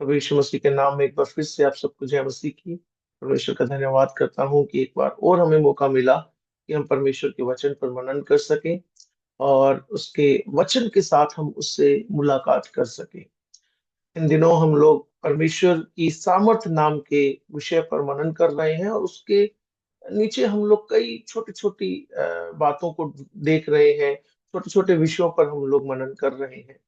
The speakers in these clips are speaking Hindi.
प्रभु यीशु मसीह के नाम में एक बार फिर से आप सबको जय मसीह की। परमेश्वर का धन्यवाद करता हूँ कि एक बार और हमें मौका मिला कि हम परमेश्वर के वचन पर मनन कर सकें और उसके वचन के साथ हम उससे मुलाकात कर सकें। इन दिनों हम लोग परमेश्वर की सामर्थ नाम के विषय पर मनन कर रहे हैं और उसके नीचे हम लोग कई छोटी छोटी बातों को देख रहे हैं। छोटे छोटे विषयों पर हम लोग मनन कर रहे हैं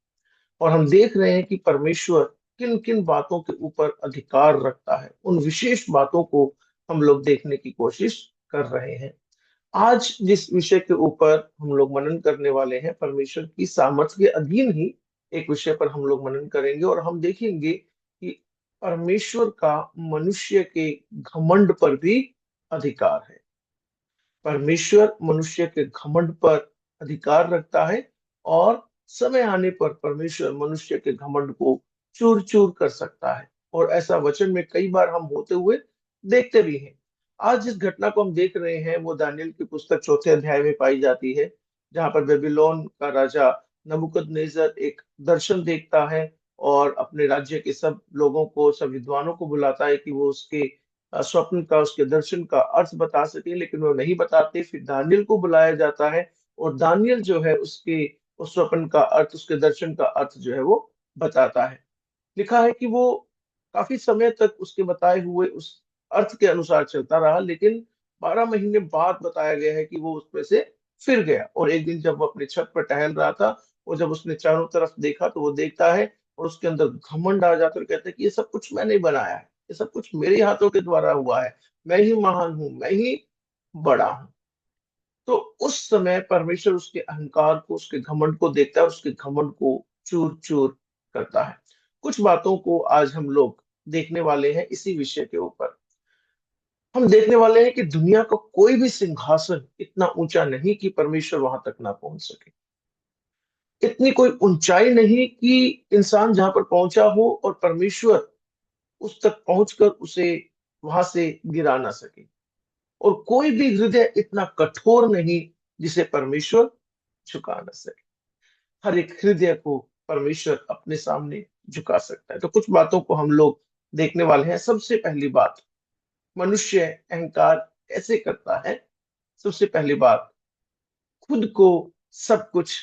और हम देख रहे हैं कि परमेश्वर किन किन बातों के ऊपर अधिकार रखता है। उन विशेष बातों को हम लोग देखने की कोशिश कर रहे हैं। आज जिस विषय के ऊपर हम लोग मनन करने वाले हैं, परमेश्वर की सामर्थ्य के अधीन ही एक विषय पर हम लोग मनन करेंगे और हम देखेंगे कि परमेश्वर का मनुष्य के घमंड पर भी अधिकार है। परमेश्वर मनुष्य के घमंड पर अधिकार रखता है और समय आने पर परमेश्वर मनुष्य के घमंड को चूर चूर कर सकता है। और ऐसा वचन में कई बार हम होते हुए देखते भी हैं। आज जिस घटना को हम देख रहे हैं वो दानियेल की पुस्तक चौथे अध्याय में पाई जाती है, जहां पर बेबीलोन का राजा नबूकदनेस्सर एक दर्शन देखता है और अपने राज्य के सब लोगों को, सब विद्वानों को बुलाता है कि वो उसके स्वप्न का, उसके दर्शन का अर्थ बता सके, लेकिन वो नहीं बताते। फिर दानियल को बुलाया जाता है और दानियल जो है उसके उस स्वप्न का अर्थ, उसके दर्शन का अर्थ जो है वो बताता है। लिखा है कि वो काफी समय तक उसके बताए हुए उस अर्थ के अनुसार चलता रहा, लेकिन 12 महीने बाद बताया गया है कि वो उसमें से फिर गया। और एक दिन जब वो अपने छत पर टहल रहा था और जब उसने चारों तरफ देखा तो वो देखता है और उसके अंदर घमंड आ जाता है और कहता है कि ये सब कुछ मैंने बनाया है, ये सब कुछ मेरे हाथों के द्वारा हुआ है, मैं ही महान हूं, मैं ही बड़ा हूं। तो उस समय परमेश्वर उसके अहंकार को, उसके घमंड को देखता है और उसके घमंड को चूर चूर करता है। कुछ बातों को आज हम लोग देखने वाले हैं इसी विषय के ऊपर। हम देखने वाले हैं कि दुनिया का कोई भी सिंहासन इतना ऊंचा नहीं कि परमेश्वर वहां तक ना पहुंच सके। इतनी कोई ऊंचाई नहीं कि इंसान जहां पर पहुंचा हो और परमेश्वर उस तक पहुंचकर उसे वहां से गिरा ना सके। और कोई भी हृदय इतना कठोर नहीं जिसे परमेश्वर झुका ना सके। हर एक हृदय को परमेश्वर अपने सामने झुका सकता है। तो कुछ बातों को हम लोग देखने वाले हैं। सबसे पहली बात, मनुष्य अहंकार कैसे करता है। सबसे पहली बात, खुद को सब कुछ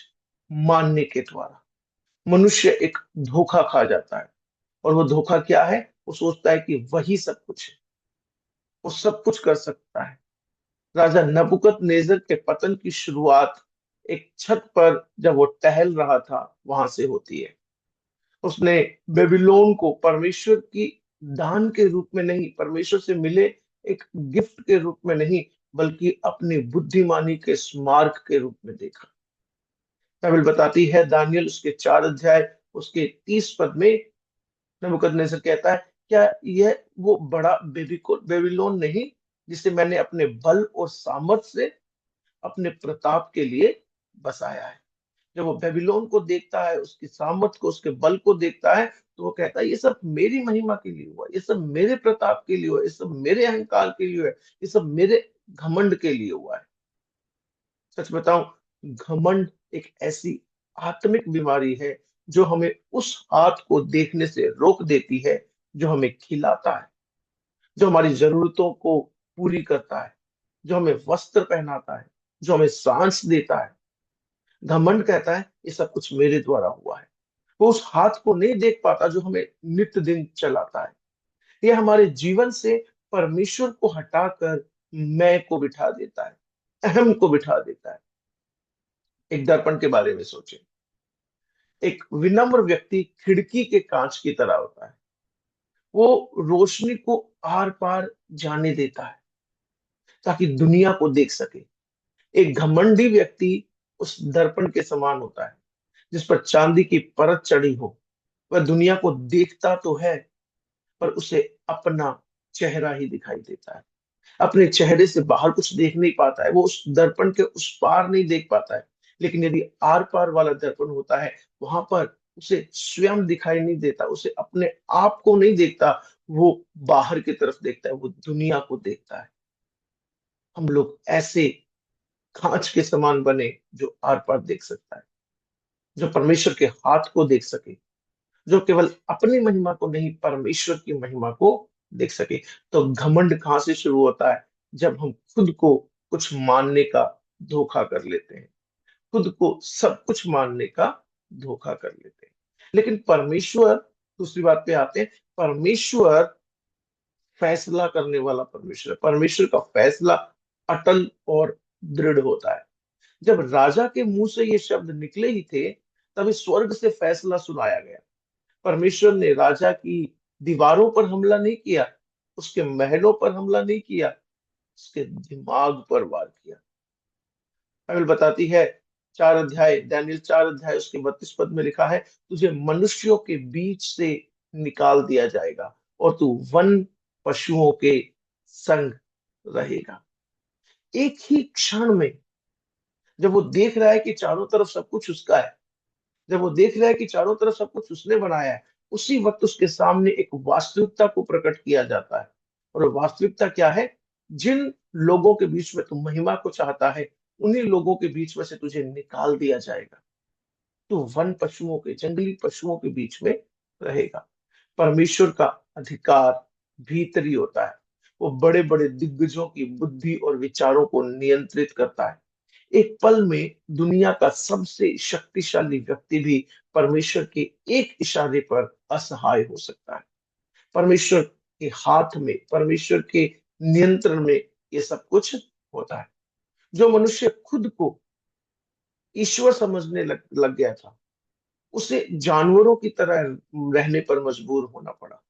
मानने के द्वारा मनुष्य एक धोखा खा जाता है। और वो धोखा क्या है? वो सोचता है कि वही सब कुछ है, वो सब कुछ कर सकता है। राजा नबूकदनेस्सर के पतन की शुरुआत एक छत पर जब वो टहल रहा था वहां से होती है। उसने बेबीलोन को परमेश्वर की दान के रूप में नहीं, परमेश्वर से मिले एक गिफ्ट के रूप में नहीं, बल्कि अपनी बुद्धिमानी के स्मारक के रूप में देखा। बाइबल बताती है, दानियल उसके 4 अध्याय उसके 30 पद में नबूकदनेस्सर कहता है, क्या यह वो बड़ा बेबीलोन नहीं जिसे मैंने अपने बल और सामर्थ से, अपने प्रताप के लिए बसाया है। जब वो बेबीलोन को देखता है, उसकी सामर्थ को, उसके बल को देखता है, तो वो कहता है ये सब मेरी महिमा के लिए हुआ, ये सब मेरे प्रताप के लिए हुआ, ये सब मेरे अहंकार के लिए हुआ है, ये सब मेरे घमंड के लिए हुआ है। सच बताऊं, घमंड एक ऐसी आत्मिक बीमारी है जो हमें उस हाथ को देखने से रोक देती है जो हमें खिलाता है, जो हमारी जरूरतों को पूरी करता है, जो हमें वस्त्र पहनाता है, जो हमें सांस देता है। घमंड कहता है ये सब कुछ मेरे द्वारा हुआ है। वो उस हाथ को नहीं देख पाता जो हमें नित्य दिन चलाता है। ये हमारे जीवन से परमेश्वर को हटाकर मैं को बिठा देता है, अहम को बिठा देता है। एक दर्पण के बारे में सोचें। एक विनम्र व्यक्ति खिड़की के कांच की तरह होता है। वो रोशनी को आर पार जाने देता है ताकि दुनिया को देख सके। एक घमंडी व्यक्ति उस दर्पण के समान होता है जिस पर चांदी की परत चढ़ी हो। वह दुनिया को देखता तो है, पर उसे अपना चेहरा ही दिखाई देता है। अपने चेहरे से बाहर कुछ देख नहीं पाता है। वो उस दर्पण के उस पार नहीं देख पाता है। लेकिन यदि आर पार वाला दर्पण होता है, वहां पर उसे स्वयं दिखाई नहीं देता, उसे अपने आप को नहीं देखता। वो बाहर की तरफ देखता है, वो दुनिया को देखता है। हम लोग ऐसे कांच के समान बने जो आर पार देख सकता है, जो परमेश्वर के हाथ को देख सके। जो केवल अपनी महिमा को नहीं, परमेश्वर की महिमा को देख सके। तो घमंड कहाँ से शुरू होता है? जब हम खुद को कुछ मानने का धोखा कर लेते हैं, खुद को सब कुछ मानने का धोखा कर लेते हैं। लेकिन परमेश्वर, दूसरी बात पे आते हैं, परमेश्वर फैसला करने वाला परमेश्वर है। परमेश्वर का फैसला अटल और दृढ़ होता है। जब राजा के मुंह से ये शब्द निकले ही थे, तभी स्वर्ग से फैसला सुनाया गया। परमेश्वर ने राजा की दीवारों पर हमला नहीं किया, उसके महलों पर हमला नहीं किया, उसके दिमाग पर वार किया। बाइबल बताती है, 4 अध्याय, दानियल 4 अध्याय उसके 32 पद में लिखा है, तुझे मनुष्यों के बीच से निकाल दिया जाएगा और तू वन पशुओं के संग रहेगा। एक ही क्षण में, जब वो देख रहा है कि चारों तरफ सब कुछ उसका है, जब वो देख रहा है कि चारों तरफ सब कुछ उसने बनाया है, उसी वक्त उसके सामने एक वास्तविकता को प्रकट किया जाता है। और वो वास्तविकता क्या है? जिन लोगों के बीच में तू महिमा को चाहता है, उन्हीं लोगों के बीच में से तुझे निकाल दिया जाएगा। तू वन पशुओं के, जंगली पशुओं के बीच में रहेगा। परमेश्वर का अधिकार भीतरी होता है। वो बड़े बड़े दिग्गजों की बुद्धि और विचारों को नियंत्रित करता है। एक पल में दुनिया का सबसे शक्तिशाली व्यक्ति भी परमेश्वर के एक इशारे पर असहाय हो सकता है। परमेश्वर के हाथ में, परमेश्वर के नियंत्रण में ये सब कुछ होता है। जो मनुष्य खुद को ईश्वर समझने लग गया था, उसे जानवरों की तरह रहने पर मजबूर होना पड़ा।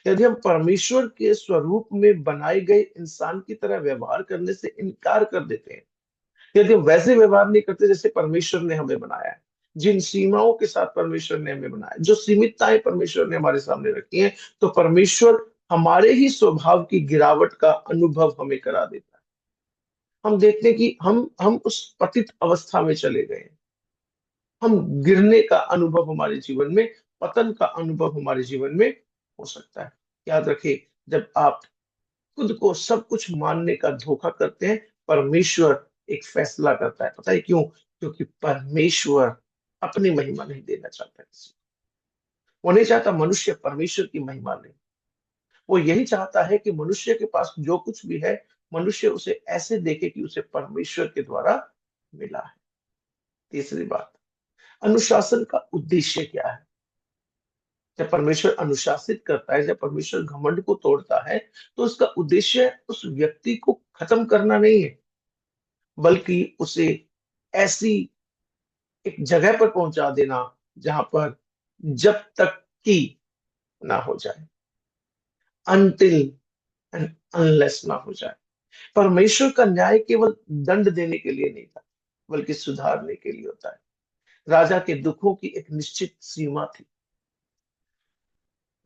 यदि हम परमेश्वर के स्वरूप में बनाए गए इंसान की तरह व्यवहार करने से इनकार कर देते हैं, यदि हम वैसे व्यवहार नहीं करते जैसे परमेश्वर ने हमें बनाया है, जिन सीमाओं के साथ परमेश्वर ने हमें बनाया, जो सीमितताएं परमेश्वर ने हमारे सामने रखी हैं, तो परमेश्वर हमारे ही स्वभाव की गिरावट का अनुभव हमें करा देता है। हम देखते हैं कि हम उस पतित अवस्था में चले गए हैं। हम गिरने का अनुभव हमारे जीवन में, पतन का अनुभव हमारे जीवन में हो सकता है। याद रखिए, जब आप खुद को सब कुछ मानने का धोखा करते हैं, परमेश्वर एक फैसला करता है। पता है क्यों? क्योंकि परमेश्वर अपनी महिमा नहीं देना चाहता किसी को। वो नहीं चाहता मनुष्य परमेश्वर की महिमा ले। वो यही चाहता है कि मनुष्य के पास जो कुछ भी है, मनुष्य उसे ऐसे देखे कि उसे परमेश्वर के द्वारा मिला है। तीसरी बात, अनुशासन का उद्देश्य क्या है? जब परमेश्वर अनुशासित करता है, जब परमेश्वर घमंड को तोड़ता है, तो उसका उद्देश्य उस व्यक्ति को खत्म करना नहीं है, बल्कि उसे ऐसी एक जगह पर पहुंचा देना जहां पर जब तक कि ना हो जाए, अनटिल एंड अनलेस ना हो जाए। परमेश्वर का न्याय केवल दंड देने के लिए नहीं था, बल्कि सुधारने के लिए होता है। राजा के दुखों की एक निश्चित सीमा थी।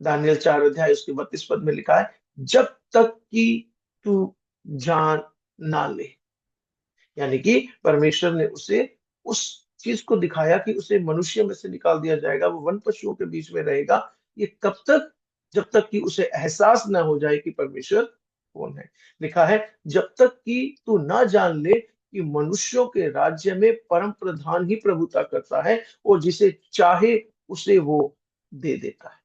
दानियल 4 अध्याय उसके 32 पद में लिखा है, जब तक कि तू जान ना ले। यानी कि परमेश्वर ने उसे उस चीज को दिखाया कि उसे मनुष्य में से निकाल दिया जाएगा, वो वन पशुओं के बीच में रहेगा। ये कब तक? जब तक कि उसे एहसास ना हो जाए कि परमेश्वर कौन है। लिखा है, जब तक कि तू ना जान ले कि मनुष्यों के राज्य में परम प्रधान ही प्रभुता करता है और जिसे चाहे उसे वो दे देता है।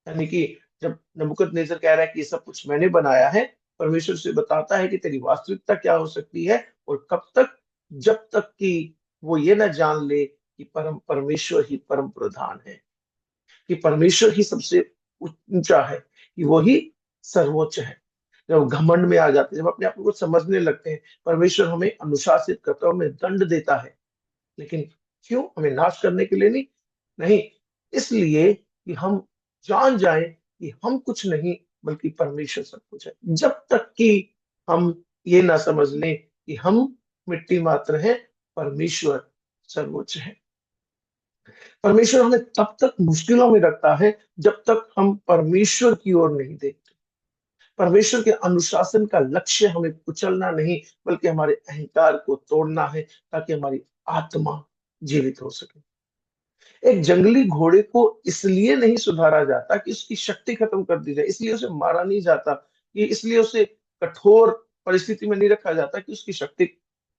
यानी कि जब नबूकदनेस्सर कह रहा है कि ये सब कुछ मैंने बनाया है, परमेश्वर से बताता है कि तेरी वास्तविकता क्या हो सकती है। और कब तक? जब तक कि वो ये ना जान ले कि परमेश्वर ही परम प्रधान है, कि परमेश्वर ही सबसे ऊंचा है, कि वो ही सर्वोच्च है। जब घमंड में आ जाते हैं, जब अपने आप को समझने लगते हैं, परमेश्वर हमें अनुशासित करता है, हमें दंड देता है। लेकिन क्यों? हमें नाश करने के लिए नहीं। नहीं, इसलिए कि हम जान जाएं कि हम कुछ नहीं, बल्कि परमेश्वर सब कुछ है। जब तक कि हम ये ना समझ लें कि हम मिट्टी मात्र हैं, परमेश्वर सर्वोच्च है। परमेश्वर हमें तब तक मुश्किलों में रखता है जब तक हम परमेश्वर की ओर नहीं देखते। परमेश्वर के अनुशासन का लक्ष्य हमें कुचलना नहीं, बल्कि हमारे अहंकार को तोड़ना है, ताकि हमारी आत्मा जीवित हो सके। एक जंगली घोड़े को इसलिए नहीं सुधारा जाता कि उसकी शक्ति खत्म कर दी जाए, इसलिए उसे मारा नहीं जाता, कि इसलिए उसे कठोर परिस्थिति में नहीं रखा जाता कि उसकी शक्ति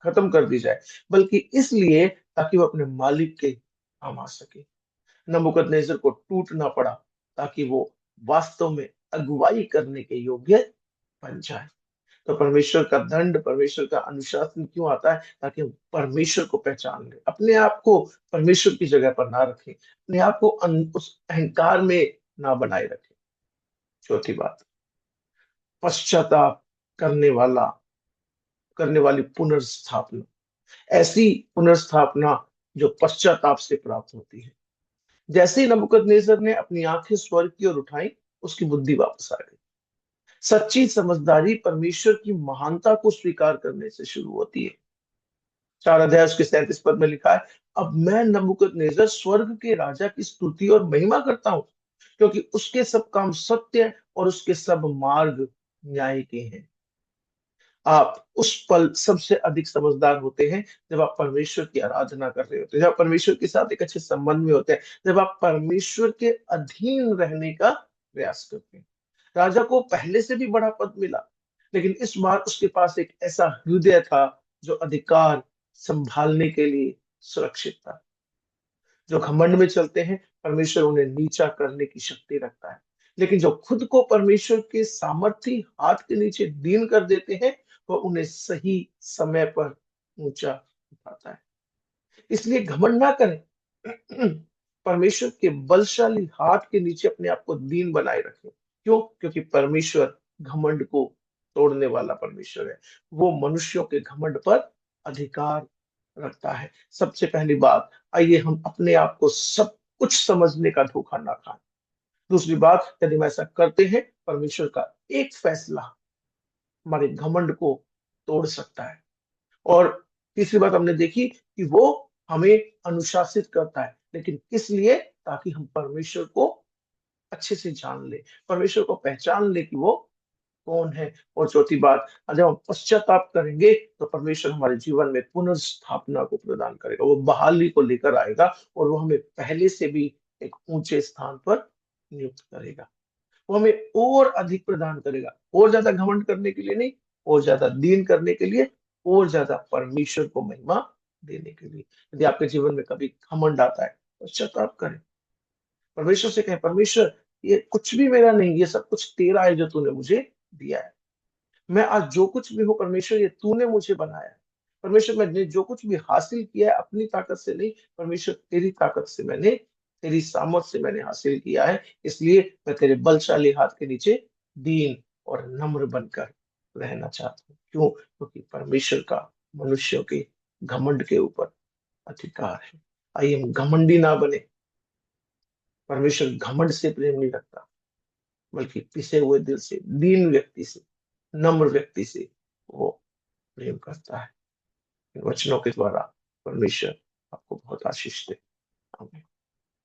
खत्म कर दी जाए, बल्कि इसलिए ताकि वो अपने मालिक के काम आ सके। नबूकदनेस्सर को टूटना पड़ा ताकि वो वास्तव में अगुवाई करने के योग्य बन जाए। तो परमेश्वर का दंड, परमेश्वर का अनुशासन क्यों आता है? ताकि हम परमेश्वर को पहचान लें, अपने आप को परमेश्वर की जगह पर ना रखें, अपने आप को उस अहंकार में ना बनाए रखें। चौथी बात, पश्चाताप करने वाला करने वाली पुनर्स्थापना, ऐसी पुनर्स्थापना जो पश्चाताप से प्राप्त होती है। जैसे ही नबूकदनेस्सर ने अपनी आंखें स्वर्ग की ओर उठाई, उसकी बुद्धि वापस आ गई। सच्ची समझदारी परमेश्वर की महानता को स्वीकार करने से शुरू होती है। 4 अध्याय उसके 37 पद में लिखा है, अब मैं नबूकदनेस्सर स्वर्ग के राजा की स्तुति और महिमा करता हूँ, क्योंकि उसके सब काम सत्य और उसके सब मार्ग न्याय के हैं। आप उस पल सबसे अधिक समझदार होते हैं जब आप परमेश्वर की आराधना कर रहे होते हैं, जब आप परमेश्वर के साथ एक अच्छे संबंध में होते हैं, जब आप परमेश्वर के अधीन रहने का प्रयास करते हैं। राजा को पहले से भी बड़ा पद मिला, लेकिन इस बार उसके पास एक ऐसा हृदय था जो अधिकार संभालने के लिए सुरक्षित था। जो घमंड में चलते हैं, परमेश्वर उन्हें नीचा करने की शक्ति रखता है, लेकिन जो खुद को परमेश्वर के सामर्थी हाथ के नीचे दीन कर देते हैं, वह उन्हें सही समय पर ऊंचा उठाता है। इसलिए घमंड ना करें, परमेश्वर के बलशाली हाथ के नीचे अपने आप को दीन बनाए रखें। क्यों? क्योंकि परमेश्वर घमंड को तोड़ने वाला परमेश्वर है। वो मनुष्यों के घमंड पर अधिकार रखता है। सबसे पहली बात, आइए हम अपने आप को सब कुछ समझने का धोखा ना खाएं। दूसरी बात, यदि हम ऐसा करते हैं, परमेश्वर का एक फैसला हमारे घमंड को तोड़ सकता है। और तीसरी बात हमने देखी कि वो हमें अनुशासित करता है, लेकिन किस लिए? ताकि हम परमेश्वर को अच्छे से जान ले, परमेश्वर को पहचान ले कि वो कौन है। और चौथी बात, जब हम पश्चाताप करेंगे तो परमेश्वर हमारे जीवन में पुनर्स्थापना को प्रदान करेगा, वो बहाली को लेकर आएगा और वो हमें पहले से भी एक ऊंचे स्थान पर नियुक्त करेगा। वो हमें और अधिक प्रदान करेगा, और ज्यादा घमंड करने के लिए नहीं, और ज्यादा दीन करने के लिए, और ज्यादा परमेश्वर को महिमा देने के लिए। यदि आपके जीवन में कभी घमंड आता है, पश्चाताप करें, परमेश्वर से कहें, परमेश्वर ये कुछ भी मेरा नहीं, ये सब कुछ तेरा है जो तूने मुझे दिया है। मैं आज जो कुछ भी हूँ परमेश्वर, ये तूने मुझे बनाया है। परमेश्वर मैंने जो कुछ भी हासिल किया है अपनी ताकत से नहीं, परमेश्वर तेरी ताकत से मैंने, तेरी सामर्थ से मैंने हासिल किया है। इसलिए मैं तेरे बलशाली हाथ के नीचे दीन और नम्र बनकर रहना चाहता हूँ। क्यों? क्योंकि परमेश्वर का मनुष्यों के घमंड के ऊपर अधिकार है। आइए हम घमंडी ना बने। परमेश्वर घमंड से प्रेम नहीं रखता, बल्कि पिसे हुए दिल से, दीन व्यक्ति से, नम्र व्यक्ति से वो प्रेम करता है। इन वचनों के द्वारा परमेश्वर आपको बहुत आशीष दे। आमीन।